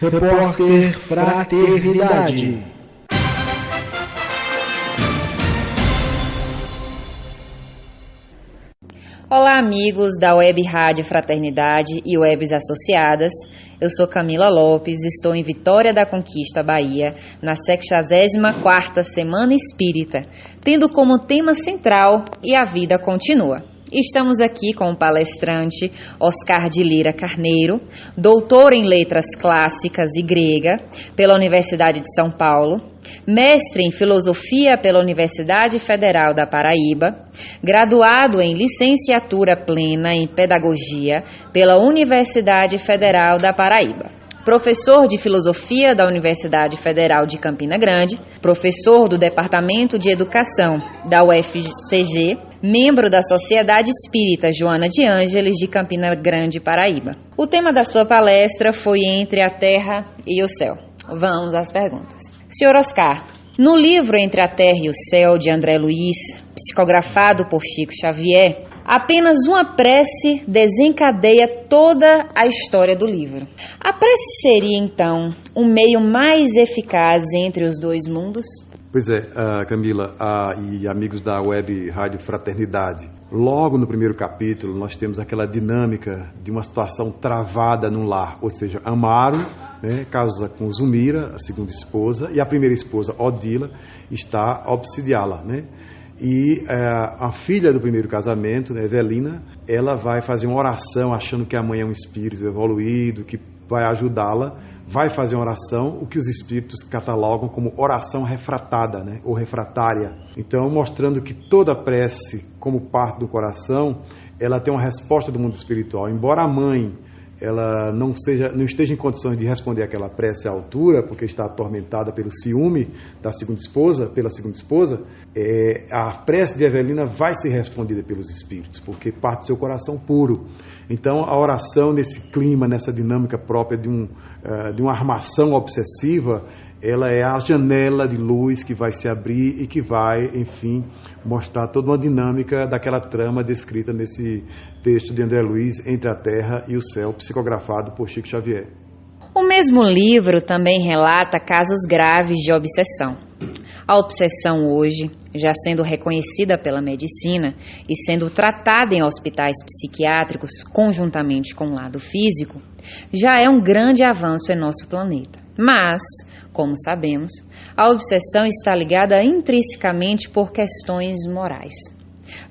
Repórter Fraternidade. Olá, amigos da Web Rádio Fraternidade e Webs Associadas. Eu sou Camila Lopes, estou em Vitória da Conquista, Bahia, na 64ª Semana Espírita, tendo como tema central "E a Vida Continua". Estamos aqui com o palestrante Oscar de Lira Carneiro, doutor em Letras Clássicas e Grega pela Universidade de São Paulo, mestre em Filosofia pela Universidade Federal da Paraíba, graduado em Licenciatura Plena em Pedagogia pela Universidade Federal da Paraíba, professor de Filosofia da Universidade Federal de Campina Grande, professor do Departamento de Educação da UFCG, membro da Sociedade Espírita Joana de Ângeles de Campina Grande, Paraíba. O tema da sua palestra foi Entre a Terra e o Céu. Vamos às perguntas. Senhor Oscar, no livro Entre a Terra e o Céu, de André Luiz, psicografado por Chico Xavier, apenas uma prece desencadeia toda a história do livro. A prece seria, então, um meio mais eficaz entre os dois mundos? Pois é, Camila e amigos da Web Rádio Fraternidade. Logo no primeiro capítulo, nós temos aquela dinâmica de uma situação travada no lar, ou seja, Amaro, casa com Zumira, a segunda esposa, e a primeira esposa, Odila, está a obsidiá-la, E a filha do primeiro casamento, Evelina, ela vai fazer uma oração achando que a mãe é um espírito evoluído, que vai ajudá-la, vai fazer uma oração, o que os espíritos catalogam como oração refratada, ou refratária. Então, mostrando que toda prece, como parte do coração, ela tem uma resposta do mundo espiritual. Embora a mãe ela não esteja em condições de responder aquela prece à altura, porque está atormentada pelo ciúme pela segunda esposa, a prece de Evelina vai ser respondida pelos espíritos, porque parte do seu coração puro. Então, a oração nesse clima, nessa dinâmica própria de uma armação obsessiva, ela é a janela de luz que vai se abrir e que vai, enfim, mostrar toda uma dinâmica daquela trama descrita nesse texto de André Luiz, Entre a Terra e o Céu, psicografado por Chico Xavier. O mesmo livro também relata casos graves de obsessão. A obsessão hoje, já sendo reconhecida pela medicina e sendo tratada em hospitais psiquiátricos conjuntamente com o lado físico, já é um grande avanço em nosso planeta. Mas, como sabemos, a obsessão está ligada intrinsecamente por questões morais.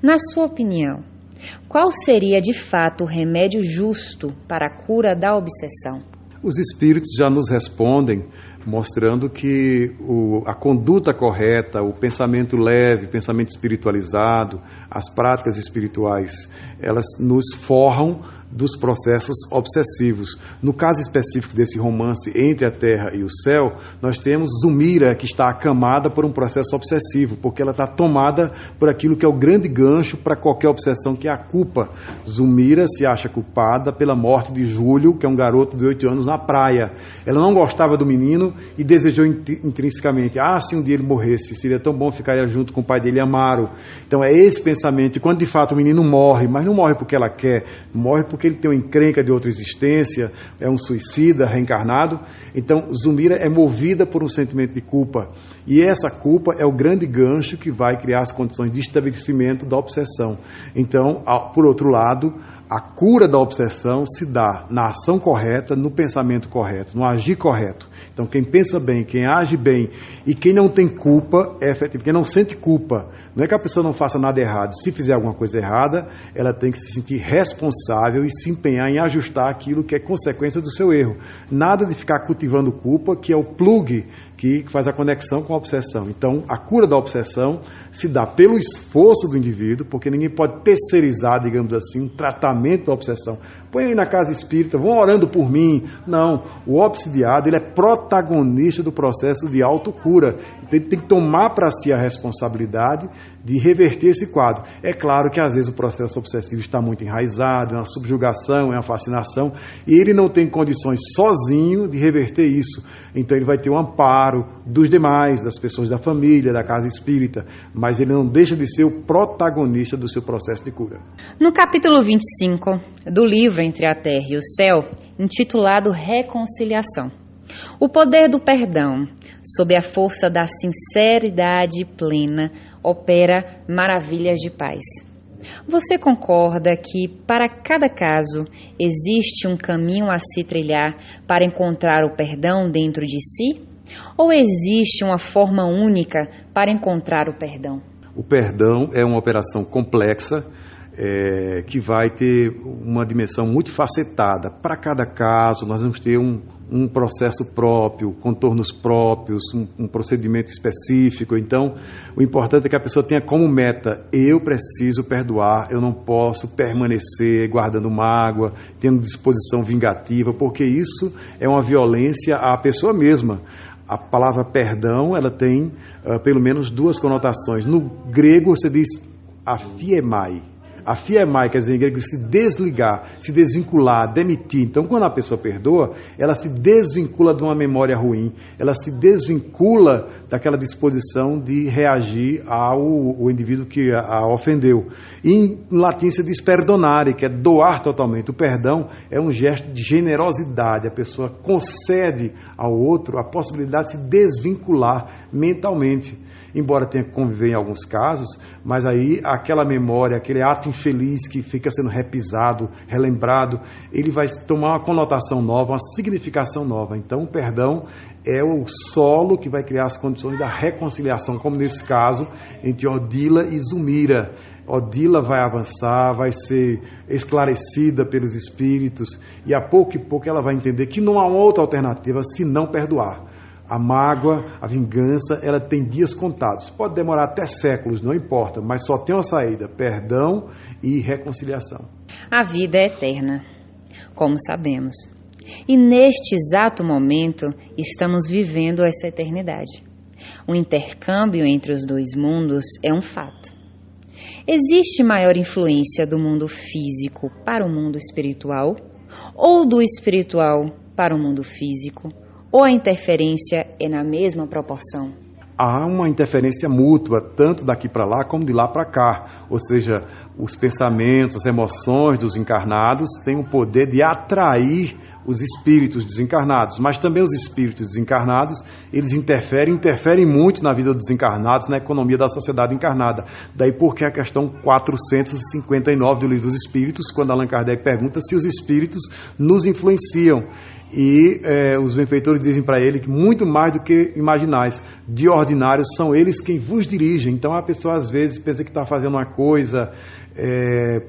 Na sua opinião, qual seria de fato o remédio justo para a cura da obsessão? Os espíritos já nos respondem mostrando que a conduta correta, o pensamento leve, o pensamento espiritualizado, as práticas espirituais, elas nos forram dos processos obsessivos. No caso específico desse romance Entre a Terra e o Céu, nós temos Zumira, que está acamada por um processo obsessivo, porque ela está tomada por aquilo que é o grande gancho para qualquer obsessão, que é a culpa. Zumira se acha culpada pela morte de Júlio, que é um garoto de 8 anos, na praia. Ela não gostava do menino e desejou intrinsecamente, se um dia ele morresse, seria tão bom ficar junto com o pai dele, Amaro. Então é esse pensamento, e quando de fato o menino morre, mas não morre porque ela quer, morre porque ele tem uma encrenca de outra existência, é um suicida reencarnado. Então Zumira é movida por um sentimento de culpa, e essa culpa é o grande gancho que vai criar as condições de estabelecimento da obsessão. Então, por outro lado, a cura da obsessão se dá na ação correta, no pensamento correto, no agir correto. Então, quem pensa bem, quem age bem e quem não tem culpa, é efetivo, quem não sente culpa. Não é que a pessoa não faça nada errado. Se fizer alguma coisa errada, ela tem que se sentir responsável e se empenhar em ajustar aquilo que é consequência do seu erro. Nada de ficar cultivando culpa, que é o plug que faz a conexão com a obsessão. Então, a cura da obsessão se dá pelo esforço do indivíduo, porque ninguém pode terceirizar, digamos assim, um tratamento da obsessão. Põe aí na casa espírita, vão orando por mim. Não, o obsidiado, ele é protagonista do processo de autocura. Então, ele tem que tomar para si a responsabilidade de reverter esse quadro. É claro que às vezes o processo obsessivo está muito enraizado, é uma subjugação, é uma fascinação, e ele não tem condições sozinho de reverter isso. Então ele vai ter um amparo dos demais, das pessoas da família, da casa espírita, mas ele não deixa de ser o protagonista do seu processo de cura. No capítulo 25 do livro Entre a Terra e o Céu, intitulado Reconciliação, O poder do perdão, sob a força da sinceridade plena, opera maravilhas de paz. Você concorda que, para cada caso, existe um caminho a se trilhar para encontrar o perdão dentro de si? Ou existe uma forma única para encontrar o perdão? O perdão é uma operação complexa, que vai ter uma dimensão multifacetada. Para cada caso, nós vamos ter um processo próprio, contornos próprios, um procedimento específico. Então, o importante é que a pessoa tenha como meta: eu preciso perdoar, eu não posso permanecer guardando mágoa, tendo disposição vingativa, porque isso é uma violência à pessoa mesma. A palavra perdão, ela tem pelo menos duas conotações. No grego, você diz aphiemai. Aphiemai quer dizer em grego se desligar, se desvincular, demitir. Então, quando a pessoa perdoa, ela se desvincula de uma memória ruim, ela se desvincula daquela disposição de reagir ao indivíduo que a ofendeu. E em latim se diz perdonare, que é doar totalmente. O perdão é um gesto de generosidade, a pessoa concede ao outro a possibilidade de se desvincular mentalmente. Embora tenha que conviver em alguns casos, mas aí aquela memória, aquele ato infeliz que fica sendo repisado, relembrado, ele vai tomar uma conotação nova, uma significação nova. Então o perdão é o solo que vai criar as condições da reconciliação, como nesse caso entre Odila e Zulmira. Odila vai avançar, vai ser esclarecida pelos espíritos, e a pouco e pouco ela vai entender que não há outra alternativa senão perdoar. A mágoa, a vingança, ela tem dias contados. Pode demorar até séculos, não importa, mas só tem uma saída: perdão e reconciliação. A vida é eterna, como sabemos. E neste exato momento, estamos vivendo essa eternidade. O intercâmbio entre os dois mundos é um fato. Existe maior influência do mundo físico para o mundo espiritual? Ou do espiritual para o mundo físico? Ou a interferência é na mesma proporção? Há uma interferência mútua, tanto daqui para lá como de lá para cá. Ou seja, os pensamentos, as emoções dos encarnados têm o poder de atrair os espíritos desencarnados, mas também os espíritos desencarnados, eles interferem muito na vida dos desencarnados, na economia da sociedade encarnada. Daí porque a questão 459 do Livro dos Espíritos, quando Allan Kardec pergunta se os espíritos nos influenciam. E os benfeitores dizem para ele que muito mais do que imaginais, de ordinário, são eles quem vos dirigem. Então a pessoa às vezes pensa que está fazendo uma coisa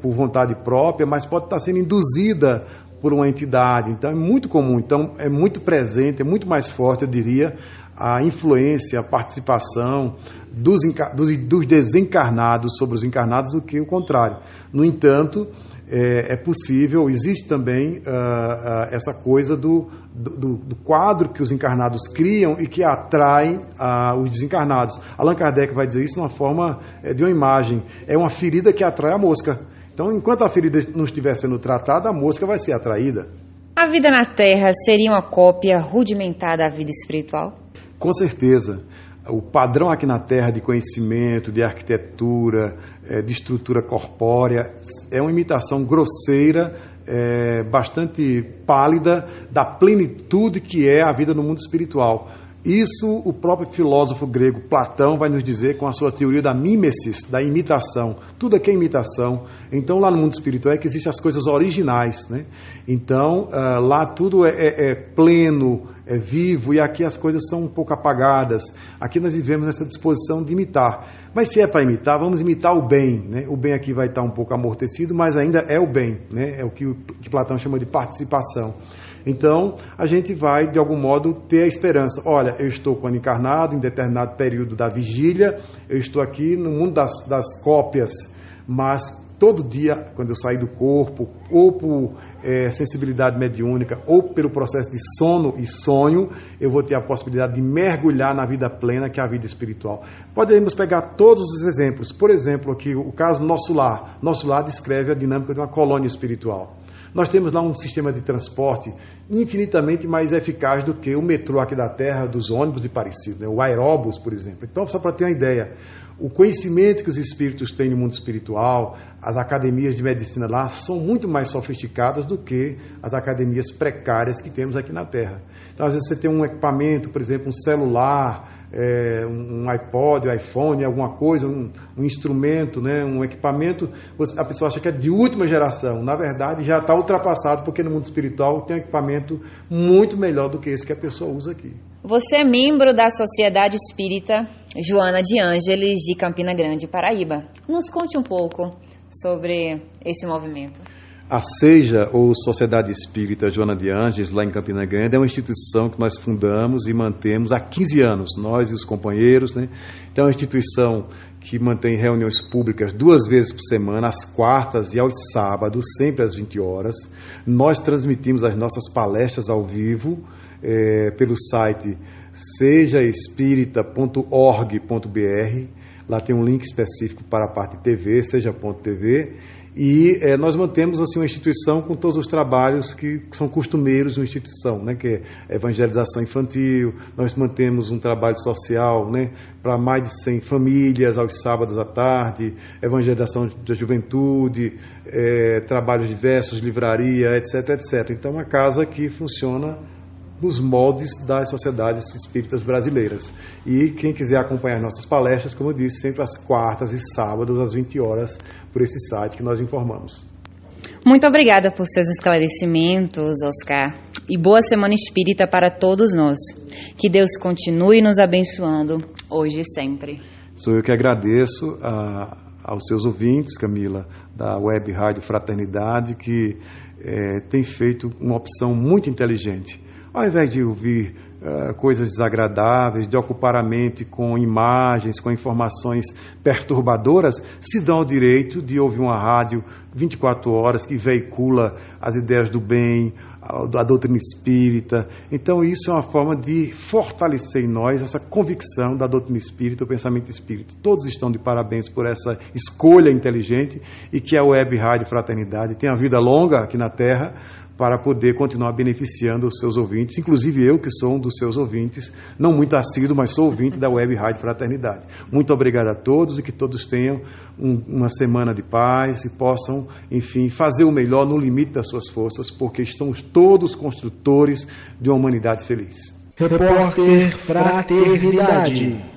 por vontade própria, mas pode estar sendo induzida por uma entidade. Então é muito comum, então é muito presente, é muito mais forte, eu diria, a influência, a participação dos desencarnados sobre os encarnados do que o contrário. No entanto, é possível, existe também essa coisa do quadro que os encarnados criam e que atrai os desencarnados. Allan Kardec vai dizer isso numa forma de uma imagem. É uma ferida que atrai a mosca. Então, enquanto a ferida não estiver sendo tratada, a mosca vai ser atraída. A vida na Terra seria uma cópia rudimentar da vida espiritual? Com certeza. O padrão aqui na Terra de conhecimento, de arquitetura, de estrutura corpórea, é uma imitação grosseira, bastante pálida, da plenitude que é a vida no mundo espiritual. Isso o próprio filósofo grego Platão vai nos dizer com a sua teoria da mimesis, da imitação. Tudo aqui é imitação. Então, lá no mundo espiritual é que existem as coisas originais, né? Então, lá tudo é pleno, é vivo, e aqui as coisas são um pouco apagadas. Aqui nós vivemos nessa disposição de imitar. Mas se é para imitar, vamos imitar o bem, né? O bem aqui vai estar um pouco amortecido, mas ainda é o bem, né? É o que Platão chama de participação. Então, a gente vai, de algum modo, ter a esperança. Olha, eu estou quando encarnado, em determinado período da vigília, eu estou aqui no mundo das cópias, mas todo dia, quando eu sair do corpo, ou por sensibilidade mediúnica, ou pelo processo de sono e sonho, eu vou ter a possibilidade de mergulhar na vida plena, que é a vida espiritual. Podemos pegar todos os exemplos. Por exemplo, aqui o caso Nosso Lar. Nosso Lar descreve a dinâmica de uma colônia espiritual. Nós temos lá um sistema de transporte infinitamente mais eficaz do que o metrô aqui da Terra, dos ônibus e parecido, né? O aeróbus, por exemplo. Então, só para ter uma ideia, o conhecimento que os espíritos têm no mundo espiritual, as academias de medicina lá, são muito mais sofisticadas do que as academias precárias que temos aqui na Terra. Então, às vezes você tem um equipamento, por exemplo, um celular, um iPod, um iPhone, alguma coisa, um instrumento, né, um equipamento, a pessoa acha que é de última geração. Na verdade, já está ultrapassado, porque no mundo espiritual tem um equipamento muito melhor do que esse que a pessoa usa aqui. Você é membro da Sociedade Espírita Joana de Ângeles, de Campina Grande, Paraíba. Nos conte um pouco sobre esse movimento. A SEJA, ou Sociedade Espírita Joana de Ângeles, lá em Campina Grande, é uma instituição que nós fundamos e mantemos há 15 anos, nós e os companheiros, né? Então é uma instituição que mantém reuniões públicas 2 vezes por semana, às quartas e aos sábados, sempre às 20 horas. Nós transmitimos as nossas palestras ao vivo pelo site sejaespírita.org.br. Lá tem um link específico para a parte de TV, seja.tv. E nós mantemos assim uma instituição com todos os trabalhos que são costumeiros de uma instituição, né, que é evangelização infantil. Nós mantemos um trabalho social, né, para mais de 100 famílias aos sábados à tarde, evangelização da juventude, trabalhos diversos, livraria, etc, etc. Então é uma casa que funciona nos moldes das sociedades espíritas brasileiras. E quem quiser acompanhar nossas palestras, como eu disse, sempre às quartas e sábados, às 20 horas, por esse site que nós informamos. Muito obrigada por seus esclarecimentos, Oscar. E boa Semana Espírita para todos nós. Que Deus continue nos abençoando, hoje e sempre. Sou eu que agradeço aos seus ouvintes, Camila, da Web Rádio Fraternidade, que tem feito uma opção muito inteligente. Ao invés de ouvir coisas desagradáveis, de ocupar a mente com imagens, com informações perturbadoras, se dão o direito de ouvir uma rádio 24 horas que veicula as ideias do bem, a doutrina espírita. Então isso é uma forma de fortalecer em nós essa convicção da doutrina espírita, o pensamento espírita. Todos estão de parabéns por essa escolha inteligente e que a Web Rádio Fraternidade tenha vida longa aqui na Terra, para poder continuar beneficiando os seus ouvintes, inclusive eu, que sou um dos seus ouvintes, não muito assíduo, mas sou ouvinte da Web Rádio Fraternidade. Muito obrigado a todos e que todos tenham uma semana de paz e possam, enfim, fazer o melhor no limite das suas forças, porque estamos todos construtores de uma humanidade feliz. Repórter Fraternidade.